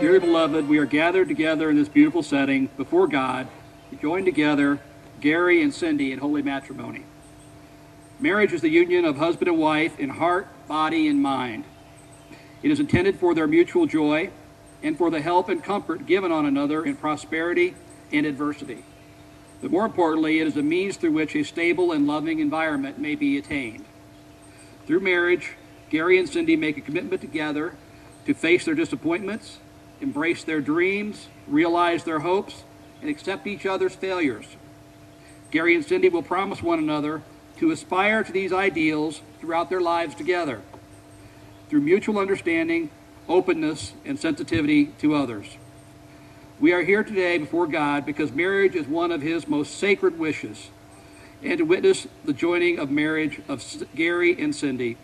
Dearly beloved, we are gathered together in this beautiful setting before God to join together Gary and Cyndi in holy matrimony. Marriage is the union of husband and wife in heart, body, and mind. It is intended for their mutual joy and for the help and comfort given on another in prosperity and adversity. But more importantly, it is a means through which a stable and loving environment may be attained. Through marriage, Gary and Cyndi make a commitment together to face their disappointments, embrace their dreams, realize their hopes, and accept each other's failures. Gary and Cyndi will promise one another to aspire to these ideals throughout their lives together, through mutual understanding, openness, and sensitivity to others. We are here today before God because marriage is one of His most sacred wishes, and to witness the joining of marriage of Gary and Cyndi.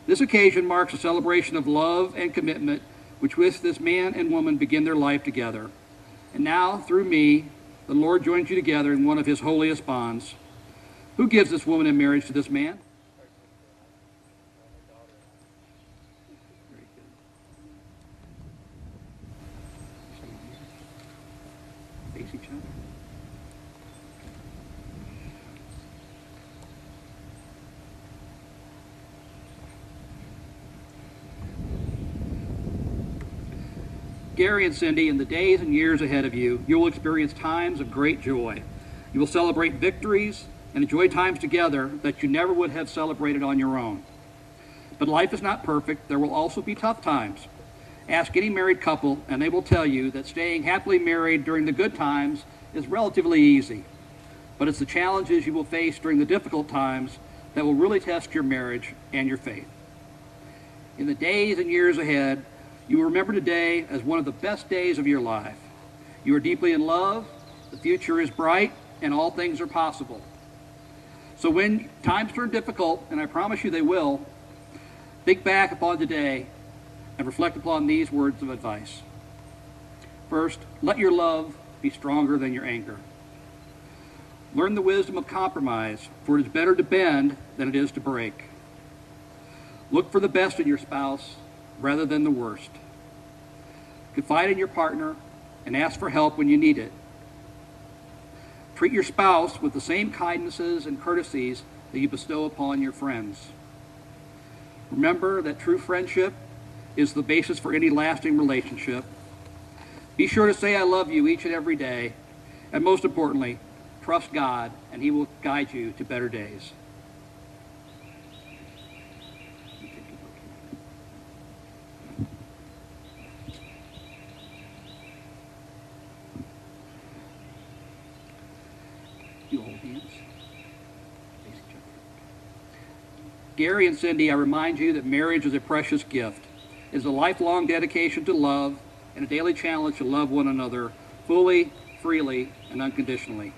This occasion marks a celebration of love and commitment which with this man and woman begin their life together. And now, through me, the Lord joins you together in one of His holiest bonds. Who gives this woman in marriage to this man? Face each other. Gary and Cyndi, in the days and years ahead of you, you will experience times of great joy. You will celebrate victories and enjoy times together that you never would have celebrated on your own. But life is not perfect. There will also be tough times. Ask any married couple, and they will tell you that staying happily married during the good times is relatively easy. But it's the challenges you will face during the difficult times that will really test your marriage and your faith. In the days and years ahead, you will remember today as one of the best days of your life. You are deeply in love, the future is bright, and all things are possible. So when times turn difficult, and I promise you they will, think back upon today and reflect upon these words of advice. First, let your love be stronger than your anger. Learn the wisdom of compromise, for it is better to bend than it is to break. Look for the best in your spouse rather than the worst. Confide in your partner and ask for help when you need it. Treat your spouse with the same kindnesses and courtesies that you bestow upon your friends. Remember that true friendship is the basis for any lasting relationship. Be sure to say I love you each and every day, and most importantly, trust God and He will guide you to better days. You hold hands. Face each other. Gary and Cyndi, I remind you that marriage is a precious gift. It is a lifelong dedication to love and a daily challenge to love one another fully, freely, and unconditionally.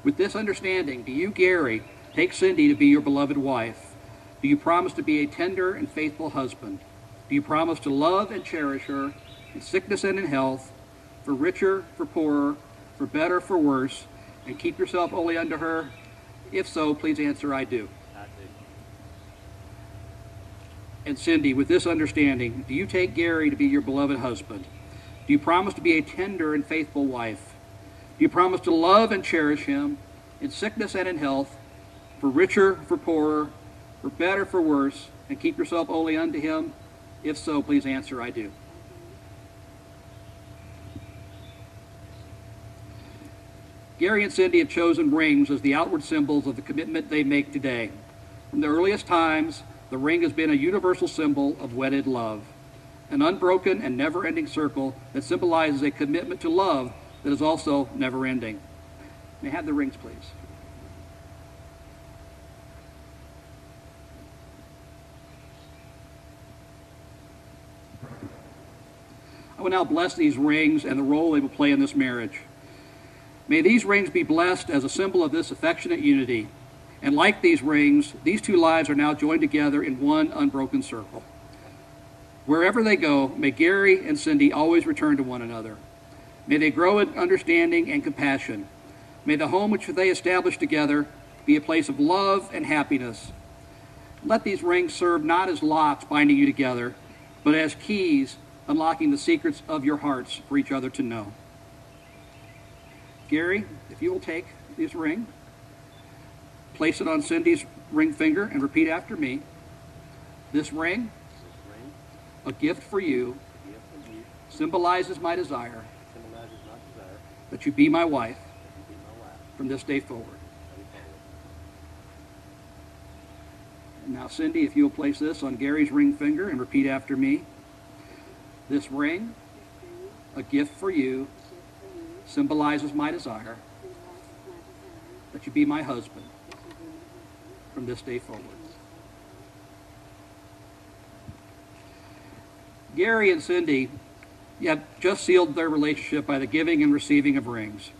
With this understanding, do you, Gary, take Cyndi to be your beloved wife? Do you promise to be a tender and faithful husband? Do you promise to love and cherish her in sickness and in health, for richer, for poorer, for better, for worse, and keep yourself only unto her? If so, please answer, I do. And Cyndi, with this understanding, do you take Gary to be your beloved husband? Do you promise to be a tender and faithful wife? Do you promise to love and cherish him in sickness and in health, for richer, for poorer, for better, for worse, and keep yourself only unto him? If so, please answer, I do. Gary and Cyndi have chosen rings as the outward symbols of the commitment they make today. From the earliest times, the ring has been a universal symbol of wedded love, an unbroken and never-ending circle that symbolizes a commitment to love that is also never-ending. May I have the rings, please? I will now bless these rings and the role they will play in this marriage. May these rings be blessed as a symbol of this affectionate unity. And like these rings, these two lives are now joined together in one unbroken circle. Wherever they go, may Gary and Cyndi always return to one another. May they grow in understanding and compassion. May the home which they establish together be a place of love and happiness. Let these rings serve not as locks binding you together, but as keys unlocking the secrets of your hearts for each other to know. Gary, if you will take this ring, place it on Cyndi's ring finger, and repeat after me. This ring, a gift for you, symbolizes my desire that you be my wife from this day forward. And now, Cyndi, if you will place this on Gary's ring finger and repeat after me. This ring, a gift for you, symbolizes my desire that you be my husband from this day forward. Gary and Cyndi have just sealed their relationship by the giving and receiving of rings.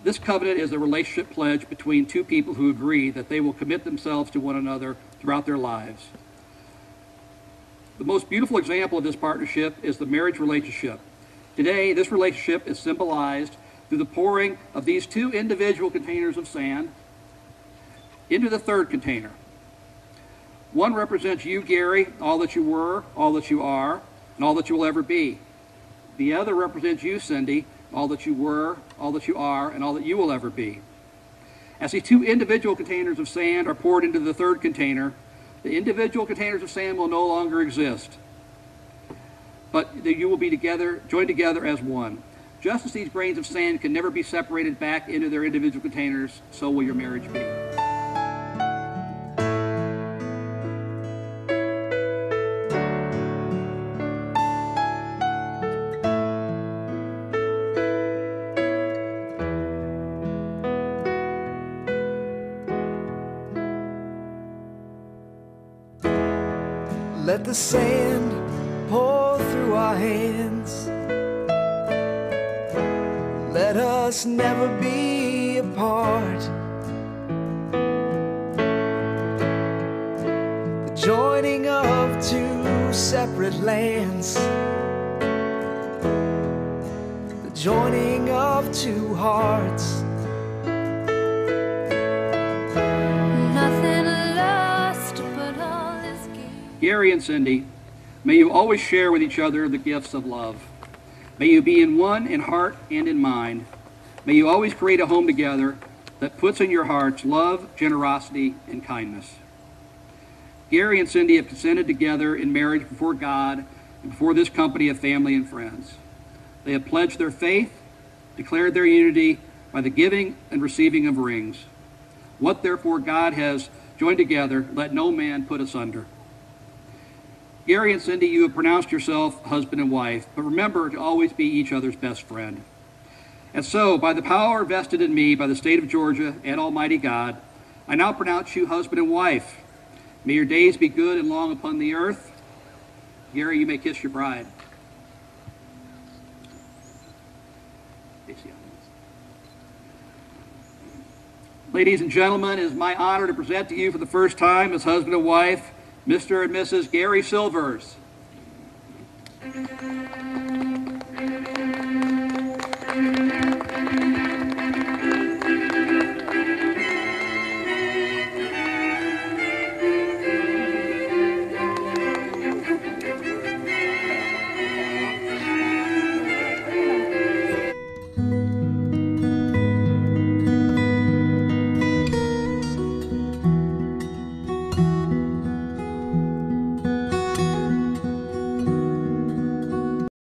This covenant is a relationship pledge between two people who agree that they will commit themselves to one another throughout their lives. The most beautiful example of this partnership is the marriage relationship. Today, this relationship is symbolized through the pouring of these two individual containers of sand into the third container. One represents you, Gary, all that you were, all that you are, and all that you will ever be. The other represents you, Cyndi, all that you were, all that you are, and all that you will ever be. As these two individual containers of sand are poured into the third container, the individual containers of sand will no longer exist, but you will be together, joined together as one. Just as these grains of sand can never be separated back into their individual containers, so will your marriage be. Let the sand pour through our hands. Let us never be apart. The joining of two separate lands. The joining of two hearts. Gary and Cyndi, may you always share with each other the gifts of love. May you be in one in heart and in mind. May you always create a home together that puts in your hearts love, generosity, and kindness. Gary and Cyndi have consented together in marriage before God and before this company of family and friends. They have pledged their faith, declared their unity by the giving and receiving of rings. What therefore God has joined together, let no man put asunder. Gary and Cyndi, you have pronounced yourself husband and wife, but remember to always be each other's best friend. And so, by the power vested in me by the state of Georgia and Almighty God, I now pronounce you husband and wife. May your days be good and long upon the earth. Gary, you may kiss your bride. Ladies and gentlemen, it is my honor to present to you for the first time as husband and wife, Mr. and Mrs. Gary Silvers.